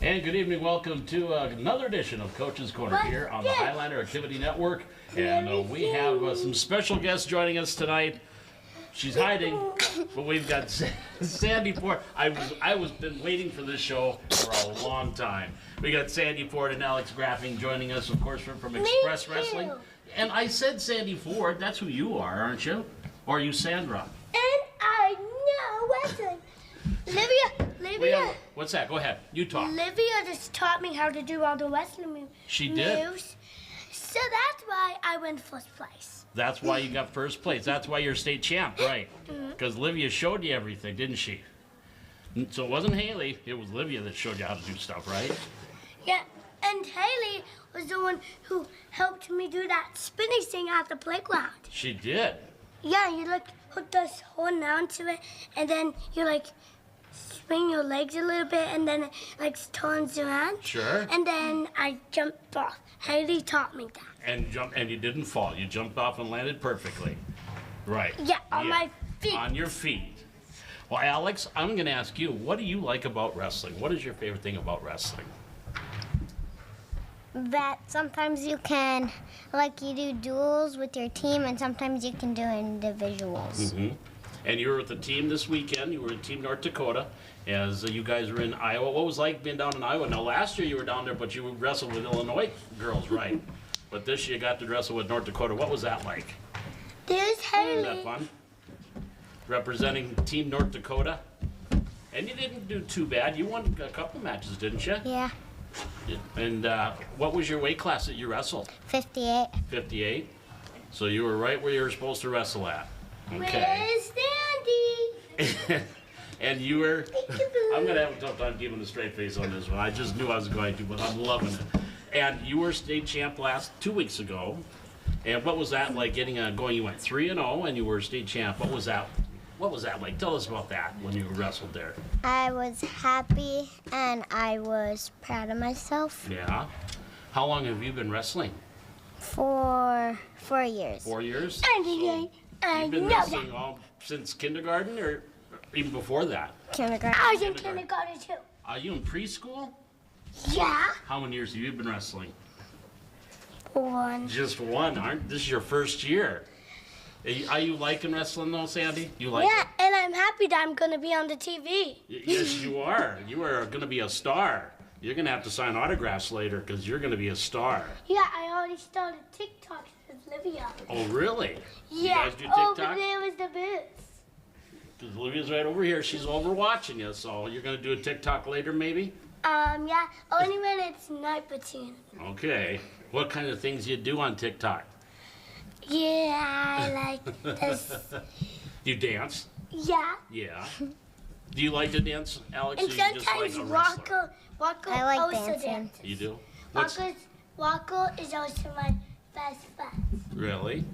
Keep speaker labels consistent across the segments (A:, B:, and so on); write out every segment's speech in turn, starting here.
A: And good evening, welcome to another edition of Coach's Corner here on the Highlander Activity Network. And we have some special guests joining us tonight. She's hiding, but we've got Sandy Ford. I was been waiting for this show for a long time. We got Sandy Ford and Alex Graffing joining us, of course, from Express Wrestling. And I said Sandy Ford, that's who you are, aren't you? Or are you Sandra?
B: And I know wrestling. Livia.
A: What's that? Go ahead. You talk.
B: Livia just taught me how to do all the wrestling moves.
A: She did?
B: So that's why I went first place.
A: That's why you got first place. That's why you're state champ, right? Because Livia showed you everything, didn't she? So it wasn't Haley. It was Livia that showed you how to do stuff, right?
B: Yeah, and Haley was the one who helped me do that spinning thing at the playground.
A: She did?
B: Yeah, you hook this horn down to it, and then you swing your legs a little bit, and then it turns around.
A: Sure.
B: And then I jumped off. Haley taught me that.
A: And you didn't fall. You jumped off and landed perfectly. Right.
B: Yeah, on my feet.
A: On your feet. Well, Alex, I'm going to ask you, what do you like about wrestling? What is your favorite thing about wrestling?
C: That sometimes you can, you do duels with your team, and sometimes you can do individuals.
A: Mm-hmm. And you were with the team this weekend. You were in Team North Dakota, as you guys were in Iowa. What was it like being down in Iowa? Now, last year you were down there, but you wrestled with Illinois girls, right? But this year you got to wrestle with North Dakota. What was that like?
B: There's Haley.
A: Was that fun? Representing Team North Dakota? And you didn't do too bad. You won a couple matches, didn't you?
C: Yeah.
A: And what was your weight class that you wrestled?
C: 58.
A: 58? So you were right where you were supposed to wrestle at. Okay.
B: Where's Sandy?
A: And you were... I'm going to have a tough time keeping a straight face on this one. I just knew I was going to, but I'm loving it. And you were state champ 2 weeks ago. And what was that like going? You went 3-0 and you were state champ. What was that like? Tell us about that when you wrestled there.
C: I was happy and I was proud of myself.
A: Yeah. How long have you been wrestling?
C: For 4 years.
A: 4 years?
B: You've
A: been wrestling since kindergarten or even before that?
C: Kindergarten.
B: I was in kindergarten too.
A: Are you in preschool?
B: Yeah.
A: How many years have you been wrestling?
B: 1.
A: Just one, this is your first year. Are you liking wrestling though, Sandy? You like it?
B: And I'm happy that I'm gonna be on the TV.
A: Yes, you are. You are gonna be a star. You're gonna have to sign autographs later because you're gonna be a star.
B: Yeah, I already started TikTok with Livia.
A: Oh, really?
B: Yeah.
A: You guys do TikTok?
B: Over there was the booth.
A: Because Olivia's right over here. She's over watching you, so you're gonna do a TikTok later, maybe?
B: Yeah, only when it's night between.
A: Okay. What kind of things you do on TikTok?
B: Yeah, I like this.
A: You dance?
B: Yeah.
A: Yeah. Do you like to dance, Alex?
B: And
A: or you just
B: sometimes
A: like a wrestler?
B: Walker
C: I like
B: also
C: dancing.
B: dances.
A: You do?
B: Walker is also my best friend.
A: Really?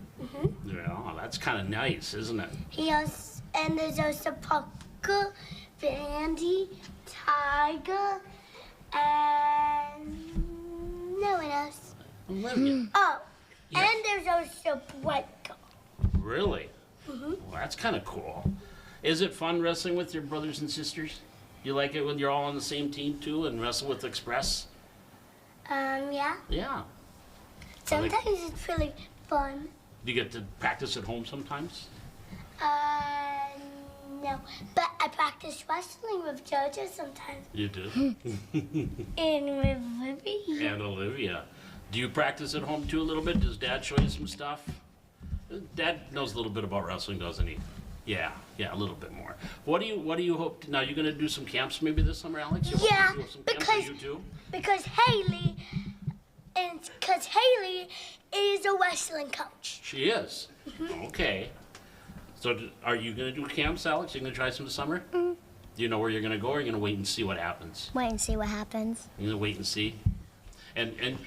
A: Yeah, oh, that's kind of nice, isn't it?
B: And there's also Parker, Bandy, Tiger, and no one else.
A: Olivia.
B: Oh,
A: Yes.
B: and there's also White.
A: Really? Well, that's kind of cool. Is it fun wrestling with your brothers and sisters? You like it when you're all on the same team too and wrestle with Express?
B: Yeah.
A: Yeah.
B: Sometimes it's really fun.
A: Do you get to practice at home sometimes?
B: No, but I practice wrestling with JoJo sometimes.
A: You do.
B: And with Libby.
A: And Olivia. Do you practice at home too a little bit? Does Dad show you some stuff? Dad knows a little bit about wrestling, doesn't he? Yeah, a little bit more. What do you hope now? You're gonna do some camps maybe this summer, Alex?
B: Yeah,
A: do some camps for you too?
B: because Haley is a wrestling coach.
A: She is. Okay. So are you gonna do camps, Alex? You gonna try some this summer? Do you know where you're gonna go, or are you gonna wait and see what happens?
C: Wait and see what happens.
A: You're gonna wait and see. And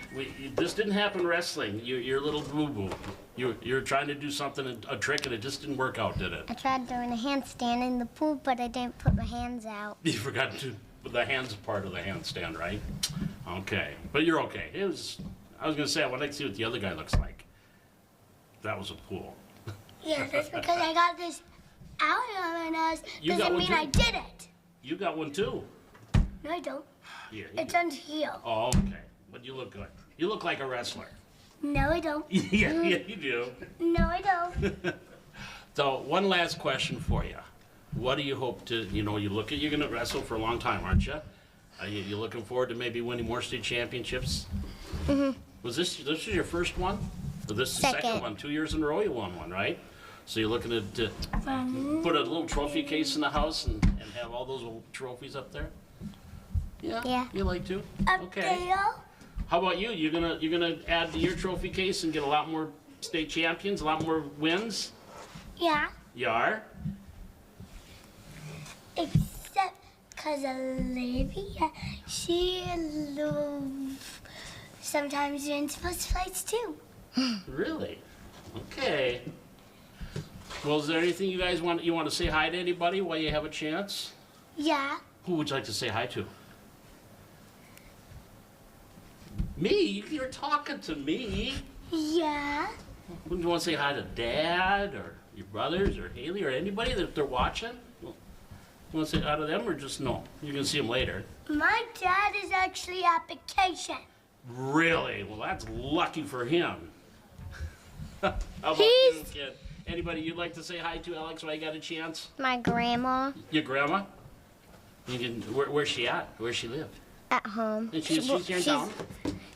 A: this didn't happen wrestling. You're a little boo-boo. You're trying to do something, a trick, and it just didn't work out, did it?
C: I tried doing a handstand in the pool, but I didn't put my hands out.
A: You forgot to the hands part of the handstand, right? Okay, but you're okay. I was gonna say I would like to see what the other guy looks like. That was a pool.
B: Yeah, that's because I got this out on my nose.
A: You got
B: Doesn't
A: one
B: mean
A: too?
B: I did it.
A: You got one too.
B: No, I don't.
A: Yeah.
B: It's under here.
A: Oh, okay. But you look good. You look like a wrestler.
B: No, I don't.
A: Yeah, you do.
B: No, I don't.
A: So, one last question for you. What do you hope to, you're going to wrestle for a long time, aren't you? Are you looking forward to maybe winning more state championships?
C: Mhm.
A: Was this your first one? Or this is the second one? 2 years in a row you won one, right? So you're looking to put a little trophy case in the house and have all those old trophies up there? Yeah?
C: Yeah.
A: You like to?
B: Up
A: Okay.
B: there.
A: How about you? You're gonna add to your trophy case and get a lot more state champions, a lot more wins?
B: Yeah.
A: You are?
B: Except because Olivia, she sometimes wins first place too.
A: Really? Okay. Well, is there anything you guys want to say hi to anybody while you have a chance?
B: Yeah.
A: Who would you like to say hi to? Me? You're talking to me.
B: Yeah.
A: Wouldn't you want to say hi to Dad or your brothers or Haley or anybody that they're watching? You want to say hi to them or just no? You're going to see them later.
B: My dad is actually on vacation.
A: Really? Well, that's lucky for him. How about you, kid? Anybody you'd like to say hi to, Alex, while you got a chance?
C: My grandma
A: Your grandma? Where's she at? Where's she live?
C: at home.
A: And she's here in town?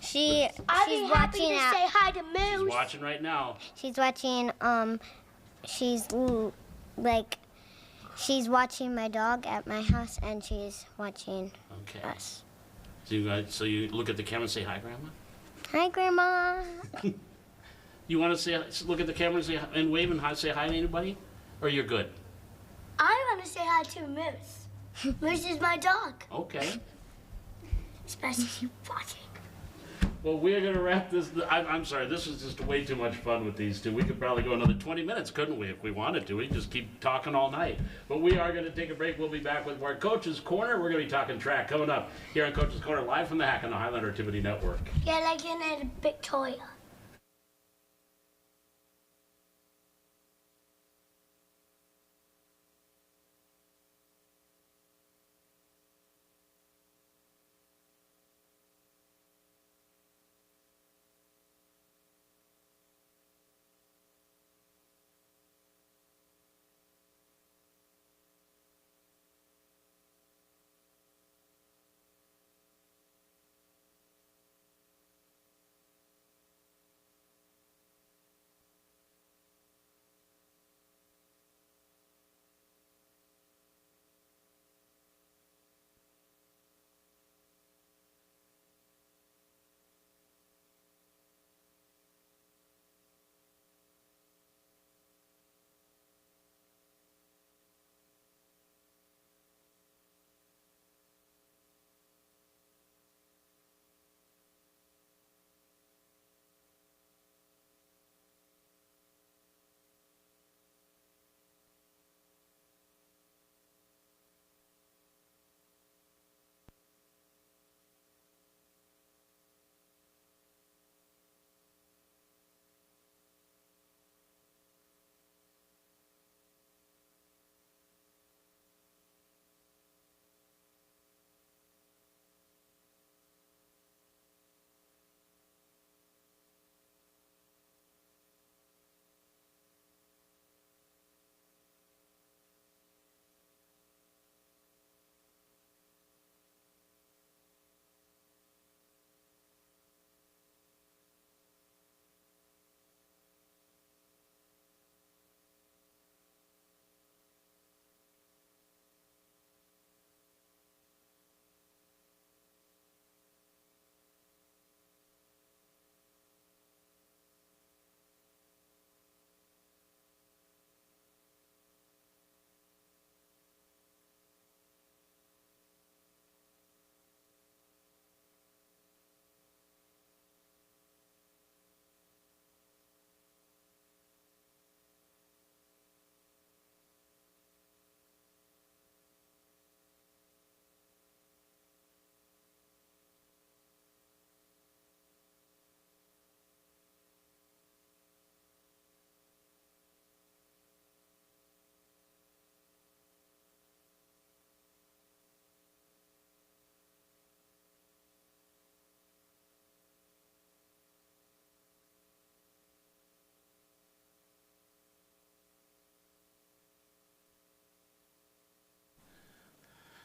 C: She's
B: I'd be happy
C: watching
B: to
C: at,
B: say hi to
A: She's
B: Moose.
A: watching right now.
C: she's watching she's watching my dog at my house, and she's watching
A: Okay.
C: us.
A: So you look at the camera and say hi, Grandma?
C: Hi, Grandma.
A: You want to look at the camera and wave and say hi to anybody? Or you're good?
B: I want to say hi to Moose. Moose is my dog.
A: Okay.
B: Especially watching.
A: Well, we're going to wrap this. I'm sorry, this was just way too much fun with these two. We could probably go another 20 minutes, couldn't we, if we wanted to? We could just keep talking all night. But we are going to take a break. We'll be back with more Coach's Corner. We're going to be talking track coming up here on Coach's Corner, live from the Hack on the Highlander Activity Network.
B: Yeah, like in Victoria.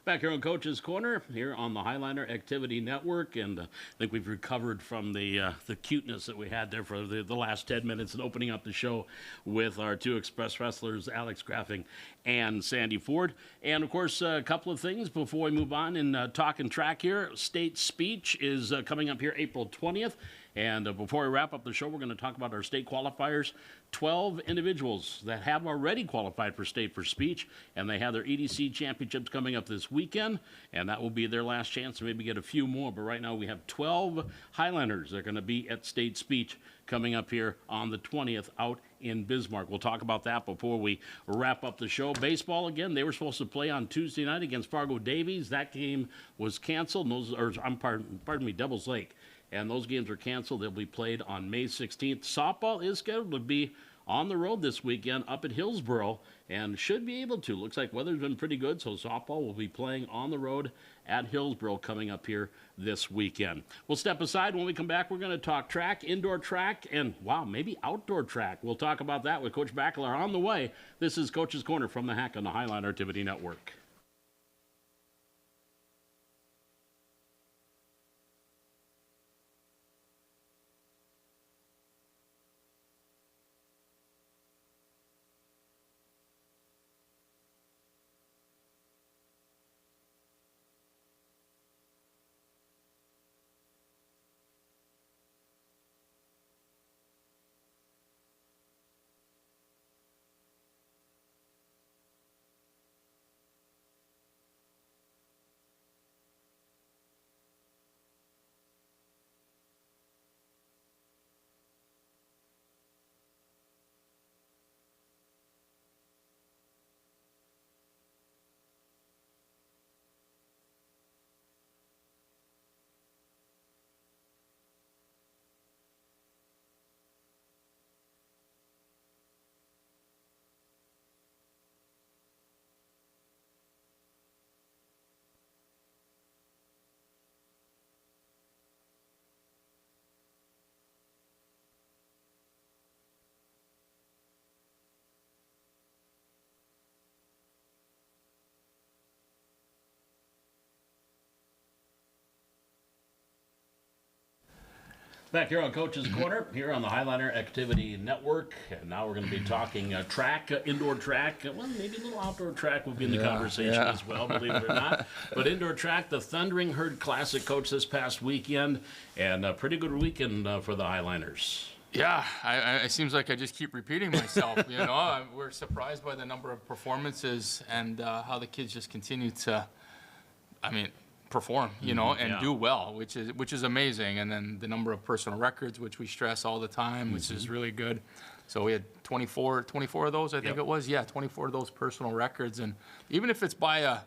A: Back here on Coach's Corner, here on the Highliner Activity Network, and I think we've recovered from the cuteness that we had there for the last 10 minutes and opening up the show with our two Express wrestlers, Alex Graffing and Sandy Ford. And, of course, a couple of things before we move on in talking track here. State speech is coming up here April 20th. And before we wrap up the show, we're going to talk about our state qualifiers. 12 individuals that have already qualified for state for speech, and they have their EDC championships coming up this weekend, and that will be their last chance to maybe get a few more. But right now we have 12 Highlanders that are going to be at state speech coming up here on the 20th out in Bismarck. We'll talk about that before we wrap up the show. Baseball, again, they were supposed to play on Tuesday night against Fargo Davies. That game was canceled. Pardon me, Devils Lake. And those games are canceled. They'll be played on May 16th. Softball is scheduled to be on the road this weekend up at Hillsboro and should be able to. Looks like weather's been pretty good, so softball will be playing on the road at Hillsboro coming up here this weekend. We'll step aside. When we come back, we're going to talk track, indoor track, and, wow, maybe outdoor track. We'll talk about that with Coach Backler on the way. This is Coach's Corner from the Hack on the Highliner Activity Network. Back here on Coach's Corner, here on the Highliner Activity Network. And now we're going to be talking track, indoor track. Well, maybe a little outdoor track will be in the conversation as well, believe it or not. But indoor track, the Thundering Herd Classic, Coach, this past weekend. And a pretty good weekend for the Highliners.
D: Yeah, it seems like I just keep repeating myself. We're surprised by the number of performances and how the kids just continue to, perform, and do well, which is amazing. And then the number of personal records, which we stress all the time, which is really good. So we had 24 of those, I think it was. Yeah, 24 of those personal records. And even if it's by a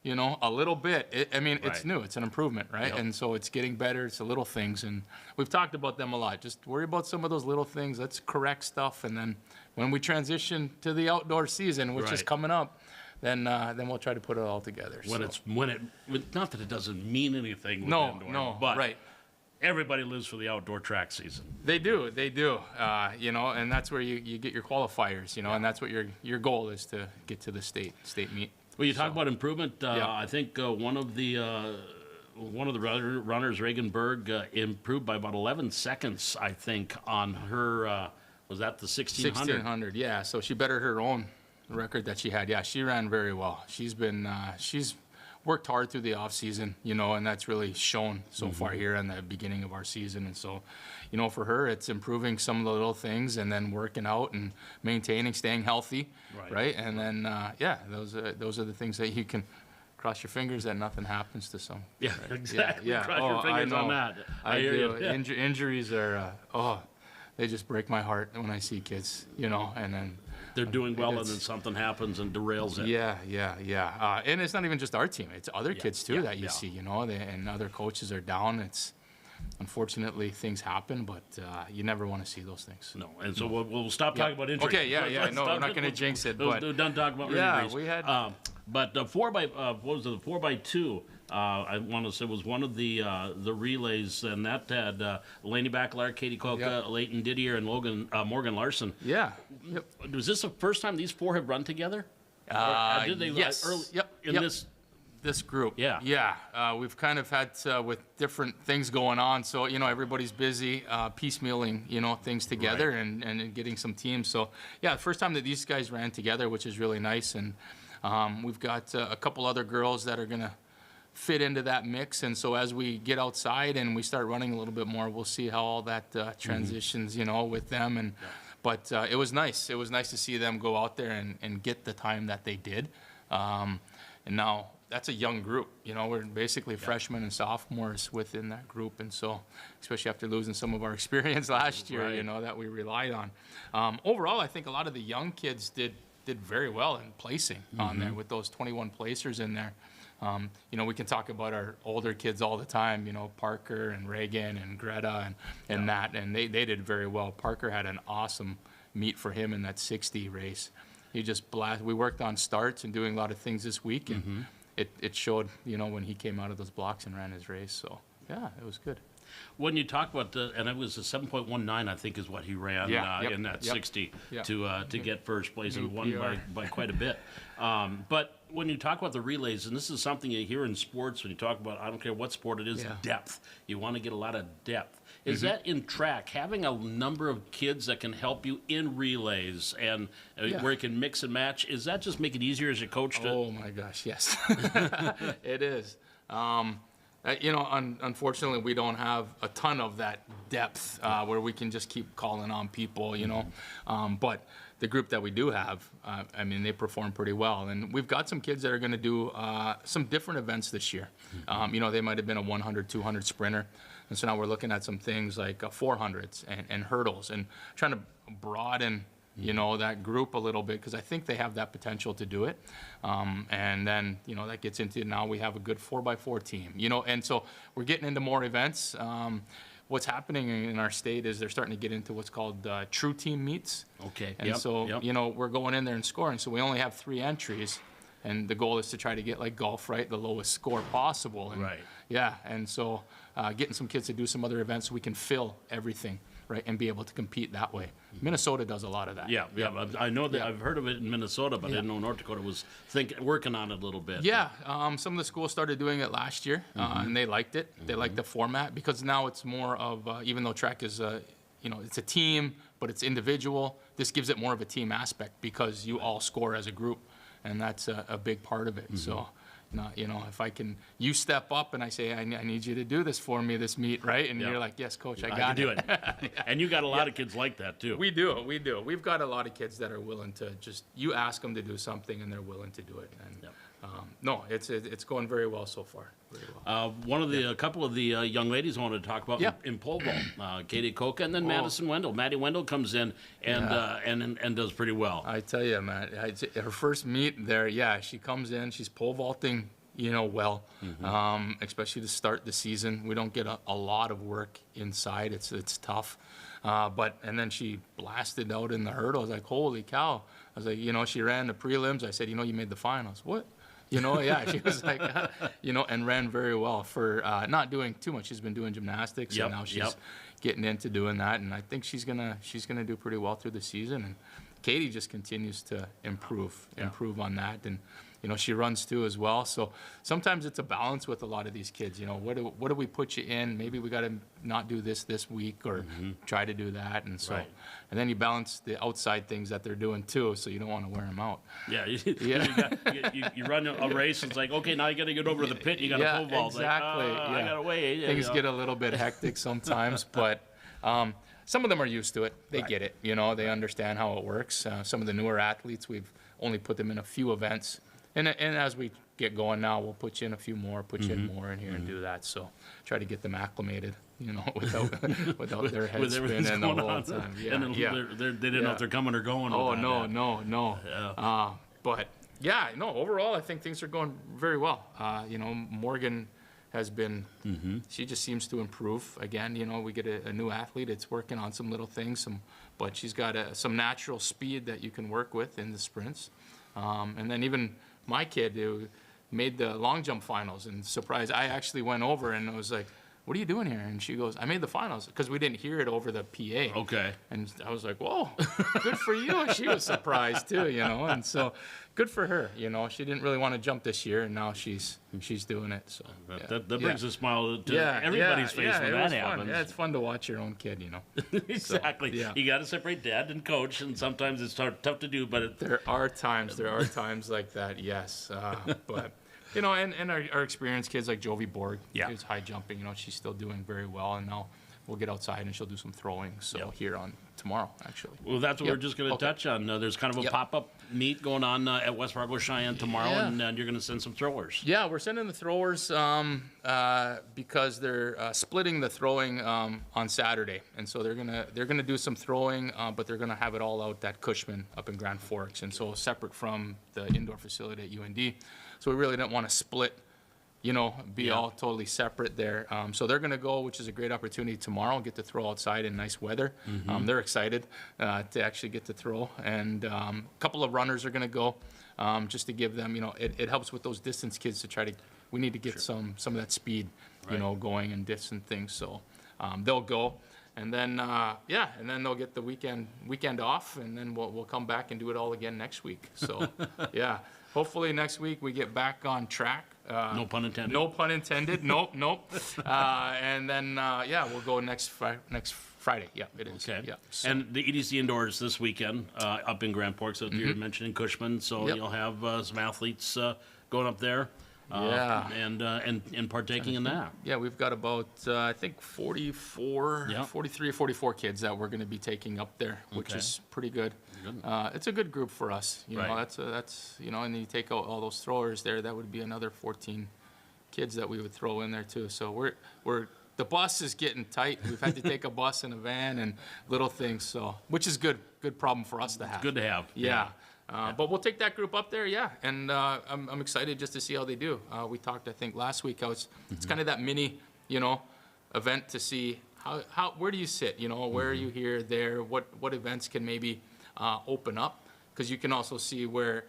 D: little bit, it's new. It's an improvement, right? Yep. And so it's getting better. It's the little things. And we've talked about them a lot. Just worry about some of those little things. Let's correct stuff. And then when we transition to the outdoor season, which is coming up, then we'll try to put it all together.
A: Not that it doesn't mean anything with indoor, but right. Everybody lives for the outdoor track season.
D: They do, and that's where you get your qualifiers, and that's what your goal is, to get to the state meet.
A: Well, you talk about improvement. I think one of the runners, Reagan Berg, improved by about 11 seconds, I think, on her, was that the 1600?
D: 1600, yeah. So she bettered her own record that she had. Yeah, she ran very well. She's been, she's worked hard through the off season, and that's really shown so far here in the beginning of our season. And so, for her, it's improving some of the little things and then working out and maintaining, staying healthy, right? And then, those are the things that you can cross your fingers that nothing happens to some.
A: Yeah, right? Exactly. Yeah. Cross your fingers on that.
D: I hear you. Injuries are, they just break my heart when I see kids, and then
A: they're doing well, and then something happens and derails it.
D: Yeah. And it's not even just our team; it's other kids too that you see, and other coaches are down. It's unfortunately things happen, but you never want to see those things.
A: No, and so we'll stop talking about injuries.
D: Okay, no, we're not going to jinx it.
A: But we're done talking about injuries.
D: We had.
A: But the 4x2. I want to say was one of the relays, and that had Laney Bacalar, Katie Koka, Leighton Didier, and Morgan Larson.
D: Yeah. Yep.
A: Was this the first time these four have run together?
D: Did they
A: yes.
D: Early,
A: in this
D: This group.
A: Yeah.
D: Yeah. We've kind of had with different things going on. So, everybody's busy piecemealing, things together and getting some teams. So, yeah, the first time that these guys ran together, which is really nice. And we've got a couple other girls that are going to fit into that mix. And so as we get outside and we start running a little bit more, we'll see how all that transitions, with them. And but it was nice. It was nice to see them go out there and get the time that they did. And now that's a young group. We're basically freshmen and sophomores within that group. And so, especially after losing some of our experience last year, that we relied on. Overall, I think a lot of the young kids did very well in placing on there with those 21 placers in there. We can talk about our older kids all the time, Parker and Reagan and Greta and that, and they did very well. Parker had an awesome meet for him in that 60 race. He just we worked on starts and doing a lot of things this week, and it showed, when he came out of those blocks and ran his race. So, yeah, it was good.
A: When you talk about and it was a 7.19, I think, is what he ran in that 60 to get first place, and won by quite a bit. But when you talk about the relays, and this is something you hear in sports when you talk about, I don't care what sport it is, depth. You want to get a lot of depth. Is that in track, having a number of kids that can help you in relays and where you can mix and match, is that just make it easier as a coach to?
D: Oh, my gosh, yes. It is. Unfortunately, we don't have a ton of that depth where we can just keep calling on people, But the group that we do have, they perform pretty well. And we've got some kids that are going to do some different events this year. They might have been a 100, 200 sprinter. And so now we're looking at some things like 400s and hurdles and trying to broaden that group a little bit, because I think they have that potential to do it. And then, that gets into now we have a good 4x4 team, and so we're getting into more events. What's happening in our state is they're starting to get into what's called true team meets.
A: Okay.
D: And we're going in there and scoring. So we only have 3 entries. And the goal is to try to get, like golf, right, the lowest score possible. And, yeah, and so getting some kids to do some other events so we can fill everything, right, and be able to compete that way. Minnesota does a lot of that.
A: Yeah. I know that. I've heard of it in Minnesota, but I didn't know North Dakota was working on it a little bit.
D: Yeah, some of the schools started doing it last year, and they liked it. They liked the format, because now it's more of, even though track is, it's a team, but it's individual, this gives it more of a team aspect because you all score as a group, and that's a big part of it. So, if you step up and I say, I need you to do this for me, this meet, right? And you're like, yes, coach, I got it.
A: I can do it. And you got a lot of kids like that, too.
D: We do. We've got a lot of kids that are willing to you ask them to do something and they're willing to do it. And no, it's going very well so far. Very well.
A: A couple of the young ladies I wanted to talk about in pole vault, Katie Coca and then Madison Wendell. Maddie Wendell comes in and does pretty well.
D: I tell you, Matt, her first meet there, she comes in, she's pole vaulting, well, especially to start the season. We don't get a lot of work inside. It's tough. And then she blasted out in the hurdle. I was like, holy cow. I was like, she ran the prelims. I said, you made the finals. What? She was like, and ran very well for not doing too much. She's been doing gymnastics, and now she's getting into doing that. And I think she's gonna do pretty well through the season. And Katie just continues to improve on that. And she runs too as well. So sometimes it's a balance with a lot of these kids. What do we put you in? Maybe we got to not do this week, or try to do that. And so, and then you balance the outside things that they're doing too, so you don't want to wear them out.
A: Yeah, you run a race. It's like, okay, now you got to get over to the pit. You got to pole vault.
D: Exactly.
A: Like, I got to wait.
D: Things get a little bit hectic sometimes, but. Some of them are used to it. They get it. They understand how it works. Some of the newer athletes, we've only put them in a few events. And as we get going now, we'll put you in a few more, put you in more in here and do that. So try to get them acclimated, without their head spinning the whole time.
A: Yeah, and they didn't know if they're coming or going.
D: Oh, no. Yeah. Overall, I think things are going very well. Morgan has been, she just seems to improve. Again, we get a new athlete. It's working on some little things, but she's got some natural speed that you can work with in the sprints. And then even my kid who made the long jump finals, and surprise, I actually went over and I was like, what are you doing here? And she goes, I made the finals, because we didn't hear it over the PA.
A: Okay.
D: And I was like, whoa, good for you. And she was surprised too, you know, and so good for her. You know, she didn't really want to jump this year, and now she's doing it. So
A: That brings a smile to everybody's face when that happens.
D: Yeah, it's fun to watch your own kid, you know.
A: Exactly.
D: So, yeah.
A: You got to separate dad and coach, and sometimes it's tough to do, but
D: there are times like that, yes. But, you know, and our experienced kids like Jovi Borg, who's high jumping, you know, she's still doing very well, and now we'll get outside and she'll do some throwing. So here on tomorrow, actually.
A: Well, that's what we're just going to touch on. There's kind of a pop-up meet going on at West Fargo Cheyenne tomorrow, and you're going to send some throwers. Yeah,
D: we're sending the throwers because they're splitting the throwing on Saturday, and so they're gonna do some throwing, but they're gonna have it all out at Cushman up in Grand Forks, and so separate from the indoor facility at UND. So we really didn't want to split, you know, be all totally separate there. So they're going to go, which is a great opportunity tomorrow, get to throw outside in nice weather. They're excited to actually get to throw. And a couple of runners are going to go just to give them, you know, it helps with those distance kids to try to, we need to get some of that speed, you know, going and distant things. So they'll go. And then, and then they'll get the weekend off, and then we'll come back and do it all again next week. So, hopefully next week we get back on track.
A: No pun intended.
D: No pun intended. Nope. And then, we'll go next Friday. Yeah, it is.
A: Okay.
D: Yeah. So.
A: And the EDC indoors this weekend up in Grand Forks, so you're mentioning Cushman, so you'll have some athletes going up there. And partaking in that.
D: Yeah, we've got about, I think 43 or 44 kids that we're going to be taking up there, which is pretty good. It's a good group for us. You know, that's you know, and then you take out all those throwers there, that would be another 14 kids that we would throw in there too. So we're the bus is getting tight. We've had to take a bus and a van and little things, so which is good problem for us to have.
A: It's good to have.
D: Yeah. But we'll take that group up there, and I'm excited just to see how they do. We talked, I think, last week how it's kind of that mini, you know, event to see how where do you sit, you know, where are you here, there, what events can maybe open up, because you can also see where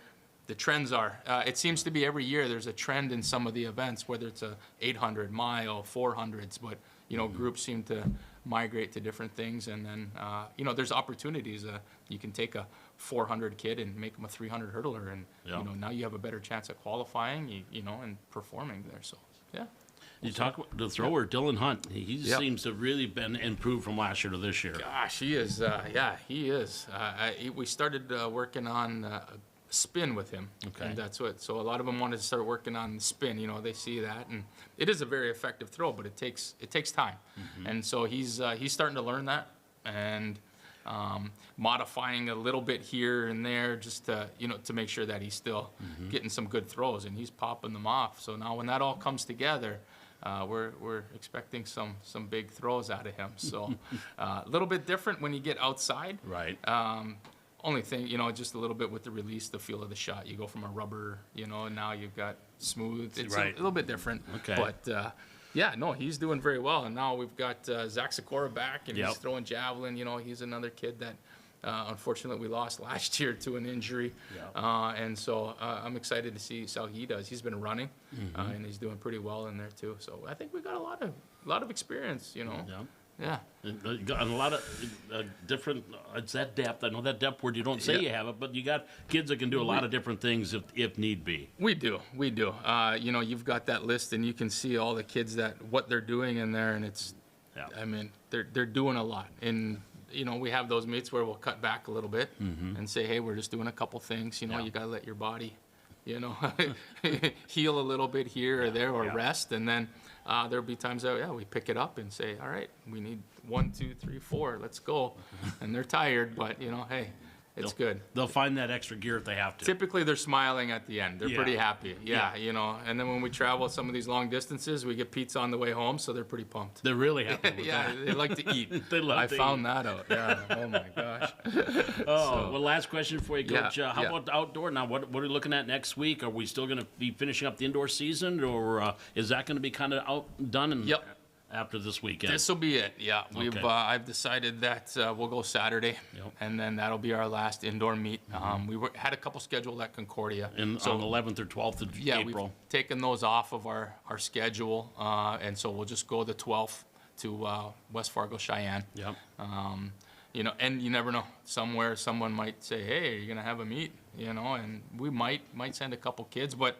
D: the trends are. It seems to be every year there's a trend in some of the events, whether it's a 800 mile, 400s, but you know, groups seem to migrate to different things, and then you know, there's opportunities. You can take a 400 kid and make them a 300 hurdler, and you know, now you have a better chance at qualifying, you know, and performing there. So
A: You talk about the thrower, Dylan Hunt. He seems to have really been improved from last year to this year.
D: Gosh, he is. He is. We started working on spin with him, and that's what. So a lot of them wanted to start working on the spin. You know, they see that, and it is a very effective throw, but it takes time. And so he's starting to learn that, and modifying a little bit here and there, just to, you know, to make sure that he's still getting some good throws, and he's popping them off. So now when that all comes together, we're expecting some big throws out of him. So a little bit different when you get outside.
A: Right.
D: Only thing, you know, just a little bit with the release, the feel of the shot. You go from a rubber, you know, and now you've got smooth. It's a little bit different.
A: Okay.
D: But he's doing very well. And now we've got Zach Sikora back, and he's throwing javelin. You know, he's another kid that unfortunately we lost last year to an injury. And so I'm excited to see how he does. He's been running, and he's doing pretty well in there too. So I think we've got a lot of experience, you know. Yeah.
A: Got a lot of different, it's that depth. I know that depth word, you don't say you have it, but you got kids that can do a lot of different things if need be.
D: We do. You know, you've got that list, and you can see all the kids what they're doing in there, and it's, I mean, they're doing a lot. And, you know, we have those meets where we'll cut back a little bit and say, hey, we're just doing a couple things. You know, you got to let your body, you know, heal a little bit here or there, or rest, and then there'll be times that we pick it up and say, all right, we need 1, 2, 3, 4, let's go. And they're tired, but you know, hey, it's good.
A: They'll find that extra gear if they have to.
D: Typically, they're smiling at the end. They're pretty happy. You know. And then when we travel some of these long distances, we get pizza on the way home, so they're pretty pumped.
A: They're really happy with that.
D: They like to eat.
A: They love to eat.
D: I found that out. Yeah. Oh my gosh.
A: Well, last question for you, Coach. How about the outdoor now? What are we looking at next week? Are we still going to be finishing up the indoor season, or is that going to be kind of outdone? after this weekend.
D: This will be it. Yeah,
A: Okay.
D: I've decided that we'll go Saturday, and then that'll be our last indoor meet. Had a couple scheduled at Concordia,
A: On the 11th or 12th of April.
D: we've taken those off of our schedule, and so we'll just go the 12th to West Fargo, Cheyenne.
A: Yep.
D: And you never know. Somewhere someone might say, "Hey, are you gonna have a meet?" And we might send a couple kids, but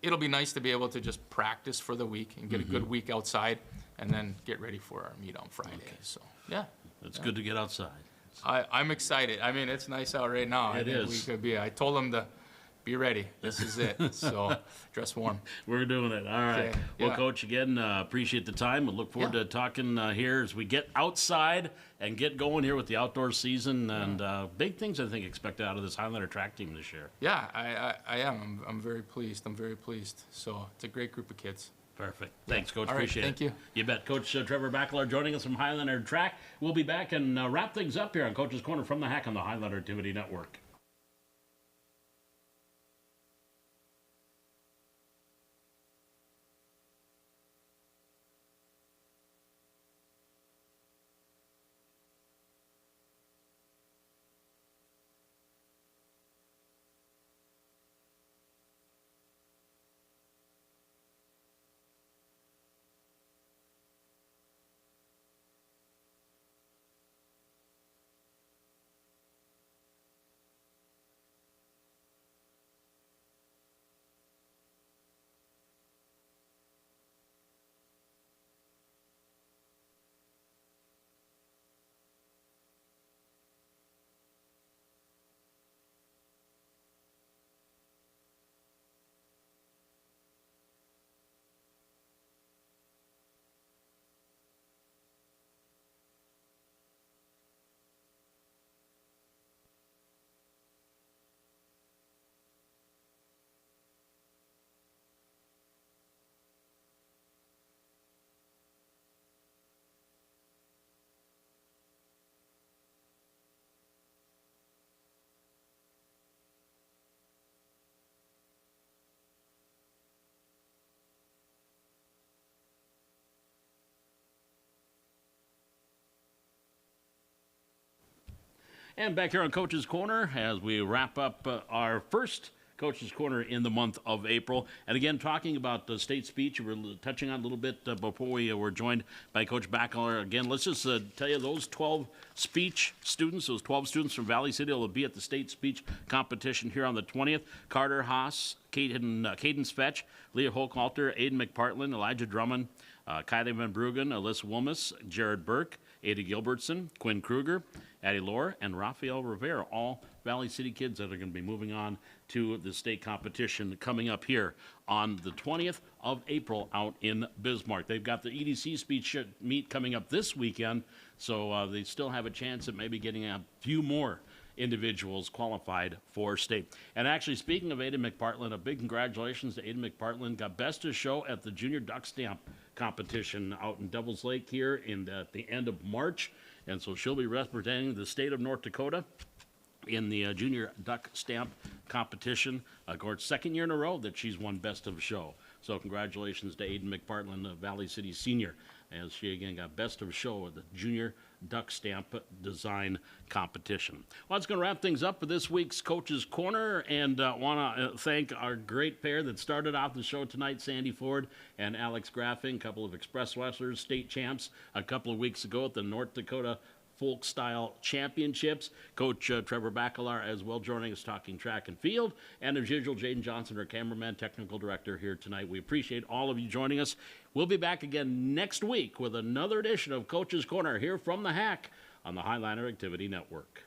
D: it'll be nice to be able to just practice for the week and get a good week outside, and then get ready for our meet on Friday. So yeah,
A: It's good to get outside.
D: I'm excited. I mean, it's nice out right now.
A: It is.
D: I told them to be ready. This is it. So dress warm.
A: We're doing it. All right.
D: Okay,
A: Well,
D: yeah.
A: Coach, again, appreciate the time. We look forward to talking here as we get outside and get going here with the outdoor season. And big things, I think, expected out of this Highlander track team this year.
D: Yeah, I am. I'm very pleased. I'm very pleased. So it's a great group of kids.
A: Perfect. Thanks, Coach.
D: All right,
A: Appreciate
D: thank
A: it.
D: you.
A: You bet. Coach Trevor Baclar joining us from Highlander Track. We'll be back and wrap things up here on Coach's Corner from the Hack on the Highlander Activity Network. And back here on Coach's Corner as we wrap up our first Coach's Corner in the month of April. And again, talking about the state speech, we were touching on a little bit before we were joined by Coach Baclar. Again, let's just tell you those 12 speech students, those 12 students from Valley City will be at the state speech competition here on the 20th. Carter Haas, Caden Fetch, Leah Hochhalter, Aiden McPartland, Elijah Drummond, Kylie Van Bruggen, Alyssa Wilmus, Jared Burke, Ada Gilbertson, Quinn Kruger, Addie Lohr, and Rafael Rivera, all Valley City kids that are going to be moving on to the state competition coming up here on the 20th of April out in Bismarck. They've got the EDC speech meet coming up this weekend, so they still have a chance at maybe getting a few more individuals qualified for state. And actually, speaking of Aiden McPartland, a big congratulations to Aiden McPartland. Got best of show at the Junior Duck Stamp competition out in Devils Lake here at the end of March. And so she'll be representing the state of North Dakota in the Junior Duck Stamp competition. Of course, second year in a row that she's won best of show. So congratulations to Aiden McPartland, the Valley City senior, as she again got best of show at the Junior Duck Stamp Design Competition. Well, that's going to wrap things up for this week's Coach's Corner, and want to thank our great pair that started off the show tonight, Sandy Ford and Alex Graffing, a couple of express wrestlers, state champs a couple of weeks ago at the North Dakota Folk Style Championships. Coach Trevor Baclar as well joining us talking track and field. And as usual, Jaden Johnson, our cameraman, technical director here tonight. We appreciate all of you joining us. We'll be back again next week with another edition of Coach's Corner here from the Hack on the Highlander Activity Network.